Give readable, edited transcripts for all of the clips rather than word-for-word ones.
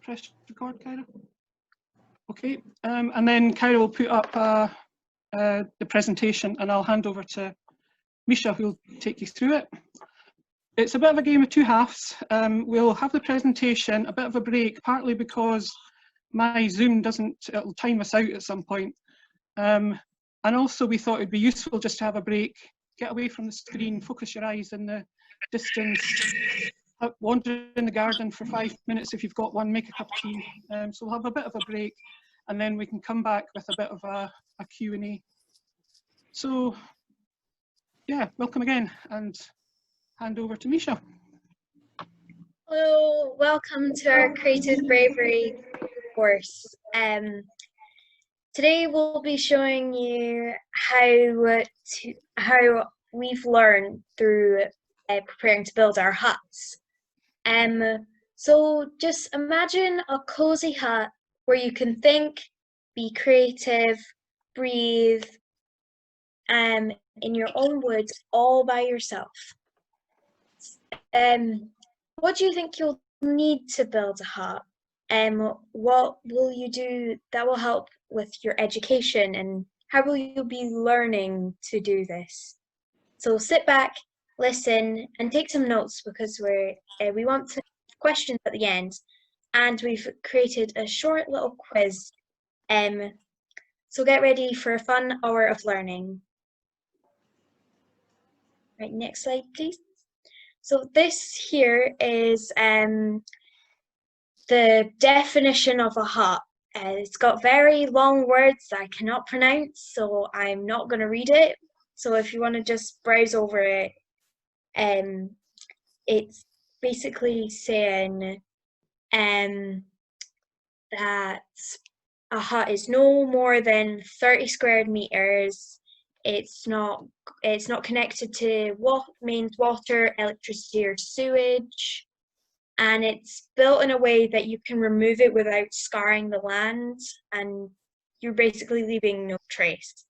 press record, Kyra. Okay, and then Kyra will put up the presentation, and I'll hand over to Mischa, who will take you through it. It's a bit of a game of two halves. We'll have the presentation, a bit of a break, partly because my Zoom it'll time us out at some point. And also we thought it'd be useful just to have a break, get away from the screen, focus your eyes in the distance, wander in the garden for 5 minutes if you've got one, make a cup of tea. So we'll have a bit of a break, and then we can come back with a bit of a Q&A. So yeah, welcome again, and hand over to Mischa. Hello, welcome to our Creative Bravery course. Today we'll be showing you how we've learned through preparing to build our huts. So just imagine a cozy hut where you can think, be creative, breathe, in your own woods all by yourself. What do you think you'll need to build a hut? What will you do that will help with your education, and how will you be learning to do this? So sit back, listen, and take some notes, because we want to questions at the end, and we've created a short little quiz. So get ready for a fun hour of learning. Right, next slide, please. So this here is the definition of a hut. It's got very long words that I cannot pronounce, so I'm not going to read it. So if you want to just browse over it, it's basically saying that a hut is no more than 30 square meters. It's not connected to mains water, electricity, or sewage, and it's built in a way that you can remove it without scarring the land, and you're basically leaving no trace.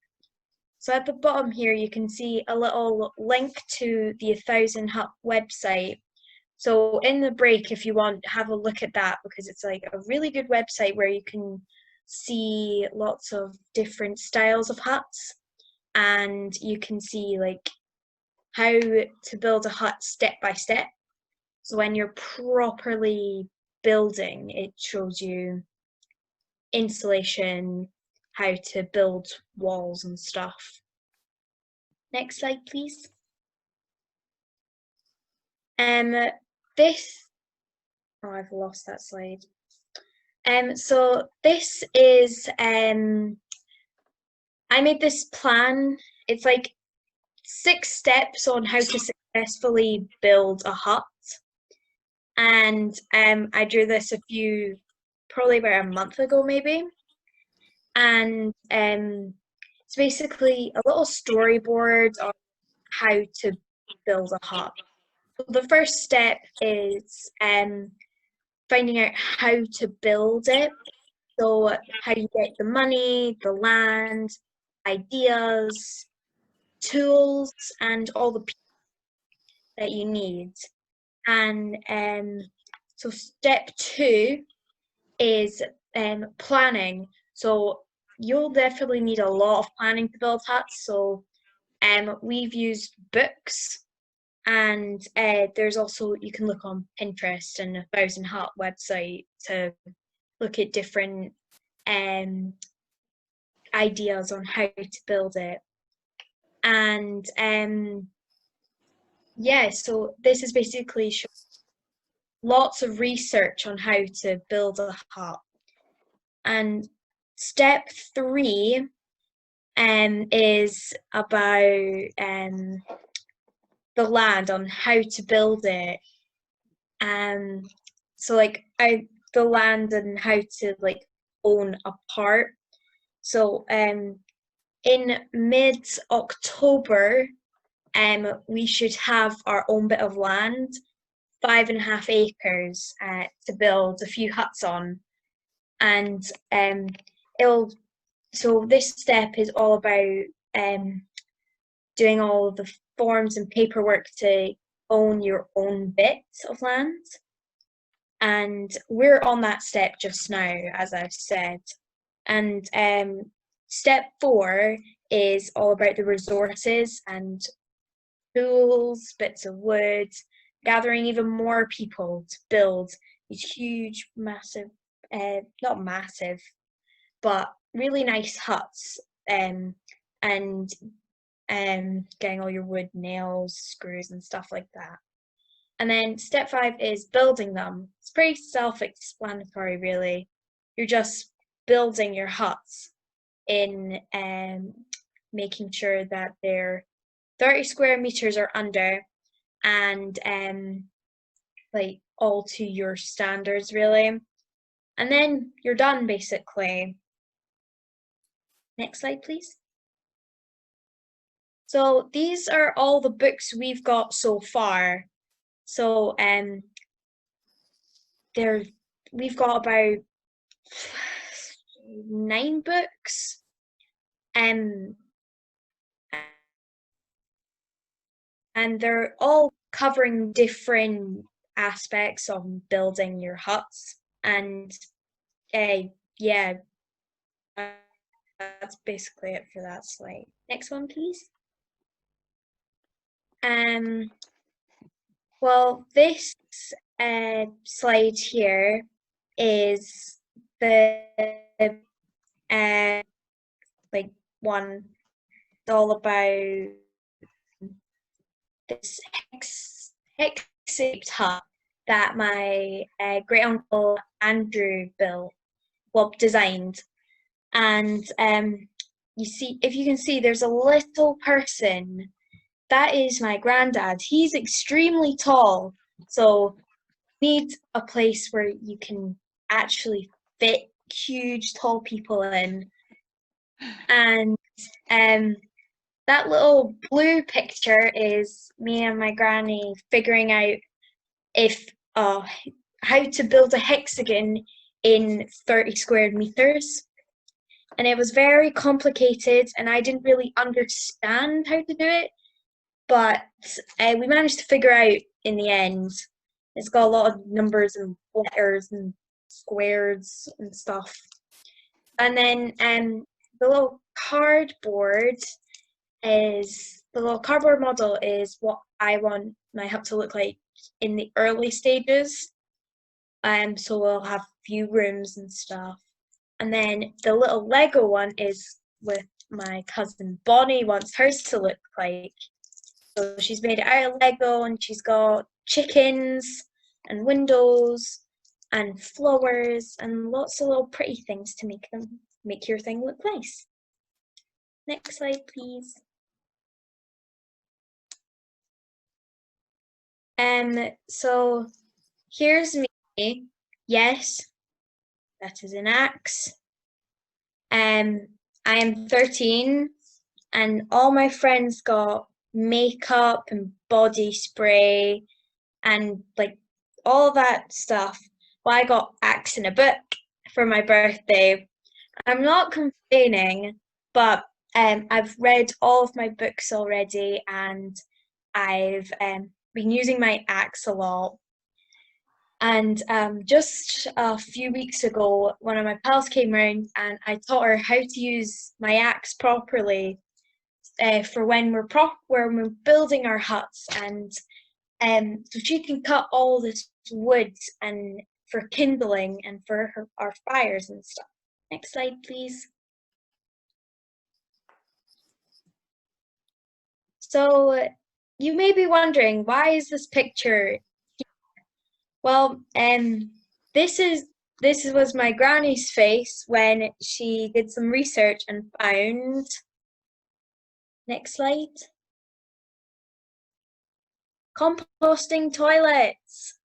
So at the bottom here you can see a little link to the 1000 Hut website. So in the break, if you want, have a look at that, because it's like a really good website where you can see lots of different styles of huts, and you can see like how to build a hut step by step. So when you're properly building, it shows you insulation, how to build walls and stuff. Next slide, please. I've lost that slide. So this is, I made this plan. It's like 6 steps on how to successfully build a hut. And I drew this probably about a month ago maybe. And it's basically a little storyboard on how to build a hut. So the first step is finding out how to build it. So how you get the money, the land, ideas, tools, and all the people that you need. And so step 2 is planning. So you'll definitely need a lot of planning to build huts. So we've used books, and there's also, you can look on Pinterest and 1000 Hut website to look at different ideas on how to build it. And yeah, so this is basically lots of research on how to build a hut. And step 3 is about the land, on how to build it. So like the land and how to like own a part. So in mid-October, we should have our own bit of land, 5.5 acres, to build a few huts on. And so this step is all about doing all the forms and paperwork to own your own bit of land. And we're on that step just now, as I've said. And step 4 is all about the resources and tools, bits of wood, gathering even more people to build these huge, massive, not massive, but really nice huts, and getting all your wood, nails, screws, and stuff like that. And then step 5 is building them. It's pretty self-explanatory, really. You're just building your huts in making sure that they're 30 square meters or under, and like all to your standards, really. And then you're done, basically. Next slide, please. So these are all the books we've got so far. So we've got about 9 books, and they're all covering different aspects of building your huts. And yeah, that's basically it for that slide. Next one, please. Well, this slide here is the like one all about this hex-shaped hut that my great uncle Andrew designed. And you see, if you can see, there's a little person. That is my granddad. He's extremely tall, so you need a place where you can actually fit huge tall people in. And that little blue picture is me and my granny figuring out how to build a hexagon in 30 square meters. And it was very complicated, and I didn't really understand how to do it, but we managed to figure out in the end. It's got a lot of numbers and letters and squares and stuff. And then the little cardboard model is what I want my hut to look like in the early stages. So we'll have few rooms and stuff. And then the little Lego one is with my cousin Bonnie wants hers to look like. So she's made it out of Lego, and she's got chickens and windows and flowers and lots of little pretty things to make your thing look nice. Next slide, please. So here's me. Yes, that is an axe. I am 13, and all my friends got makeup and body spray and like all that stuff. Well, I got axe in a book for my birthday. I'm not complaining, but I've read all of my books already, and I've been using my axe a lot. And just a few weeks ago, one of my pals came around, and I taught her how to use my axe properly for when we're building our huts, and so she can cut all this wood and for kindling and for our fires and stuff. Next slide, please. So you may be wondering, why is this picture here? Well, this was my granny's face when she did some research and found. Next slide. Composting toilets.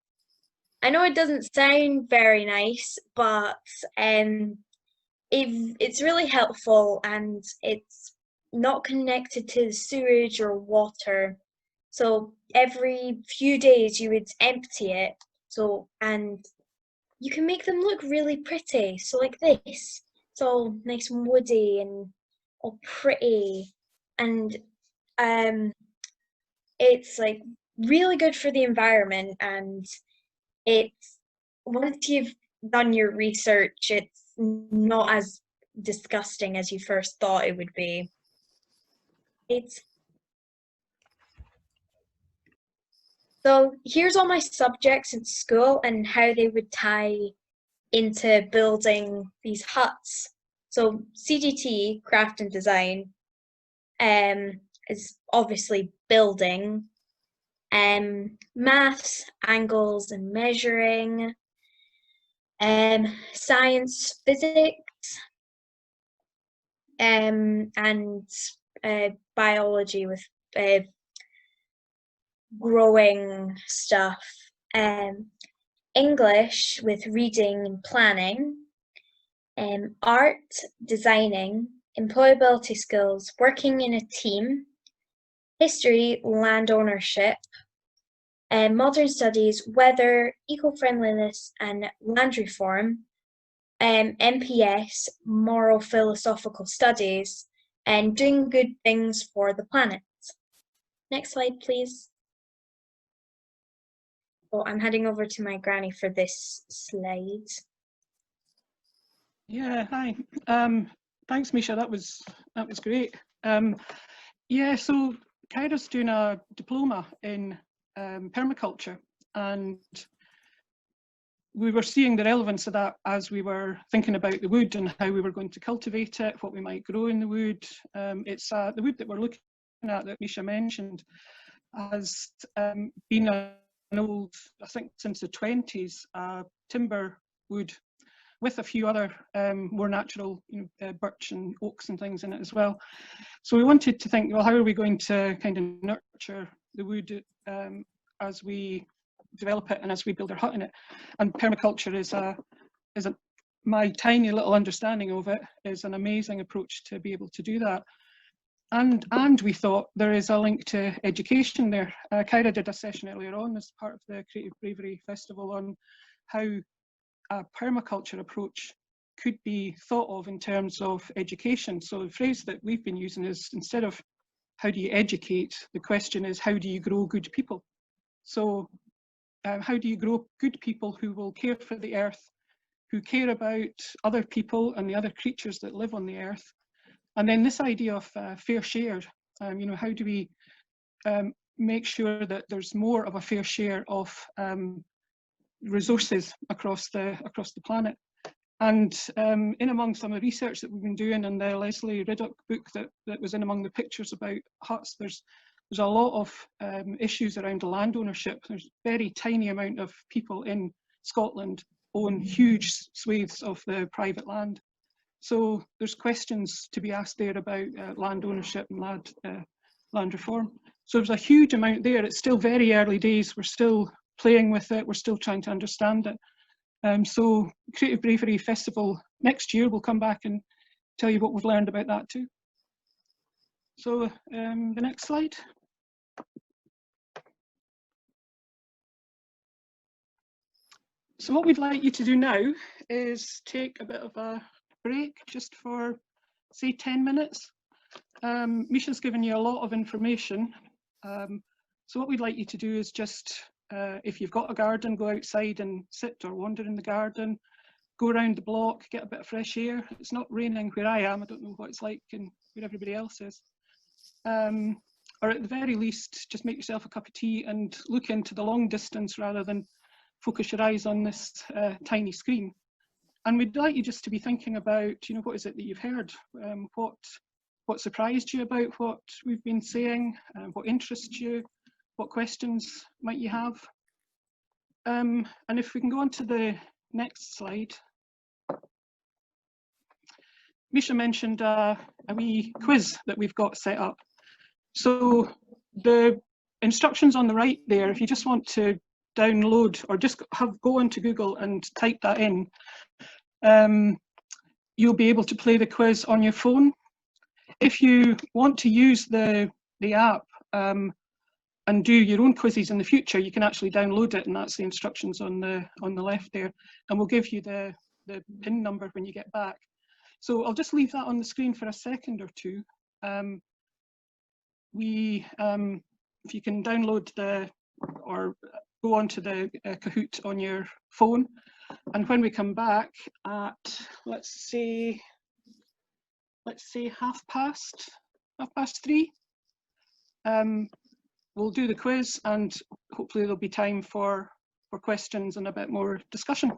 I know it doesn't sound very nice, but it's really helpful, and it's not connected to sewage or water. So every few days you would empty it. So, and you can make them look really pretty. So like this, it's all nice and woody and all pretty, and it's like really good for the environment, and it's once you've done your research, it's not as disgusting as you first thought it would be. So here's all my subjects in school and how they would tie into building these huts. So CGT, craft and design, is obviously building. Maths, angles and measuring. Science, physics, and biology with growing stuff. English with reading and planning. Art, designing, employability skills, working in a team. History, land ownership. Modern studies, weather, eco-friendliness and land reform. MPS, moral philosophical studies, and doing good things for the planet. Next slide, please. Oh, I'm heading over to my granny for this slide. Yeah, hi. Thanks, Mischa. That was great. Yeah, so Kyra's doing a diploma in permaculture, and we were seeing the relevance of that as we were thinking about the wood and how we were going to cultivate it, what we might grow in the wood. It's the wood that we're looking at that Mischa mentioned has been an old, I think since the 20s, timber wood with a few other more natural, birch and oaks and things in it as well. So we wanted to think, well, how are we going to kind of nurture the wood as we develop it and as we build our hut in it? And permaculture is my tiny little understanding of it is an amazing approach to be able to do that. And we thought there is a link to education there. Kyra did a session earlier on as part of the Creative Bravery Festival on how a permaculture approach could be thought of in terms of education. So the phrase that we've been using is, instead of how do you educate, the question is how do you grow good people? So how do you grow good people who will care for the earth, who care about other people and the other creatures that live on the earth? And then this idea of fair share, how do we make sure that there's more of a fair share of resources across the planet? And in among some of the research that we've been doing in the Leslie Riddoch book that was in among the pictures about huts, there's a lot of issues around land ownership. There's a very tiny amount of people in Scotland own huge swathes of the private land. So there's questions to be asked there about land ownership and land reform. So there's a huge amount there. It's still very early days. We're still playing with it. We're still trying to understand it. So Creative Bravery Festival next year, we'll come back and tell you what we've learned about that too. So the next slide. So what we'd like you to do now is take a bit of a break just for, say, 10 minutes. Mischa's given you a lot of information. So what we'd like you to do is just, if you've got a garden, go outside and sit or wander in the garden, go around the block, get a bit of fresh air. It's not raining where I am. I don't know what it's like and where everybody else is. Or at the very least, just make yourself a cup of tea and look into the long distance rather than focus your eyes on this tiny screen. And we'd like you just to be thinking about, what is it that you've heard? What surprised you about what we've been saying? What interests you? What questions might you have? And if we can go on to the next slide. Mischa mentioned a wee quiz that we've got set up. So the instructions on the right there, if you just want to download or just go onto Google and type that in, you'll be able to play the quiz on your phone. If you want to use the app and do your own quizzes in the future, you can actually download it, and that's the instructions on the left there, and we'll give you the PIN number when you get back. So I'll just leave that on the screen for a second or two. If you can download or go onto the Kahoot on your phone. And when we come back at, let's say 3:30, we'll do the quiz, and hopefully there'll be time for questions and a bit more discussion.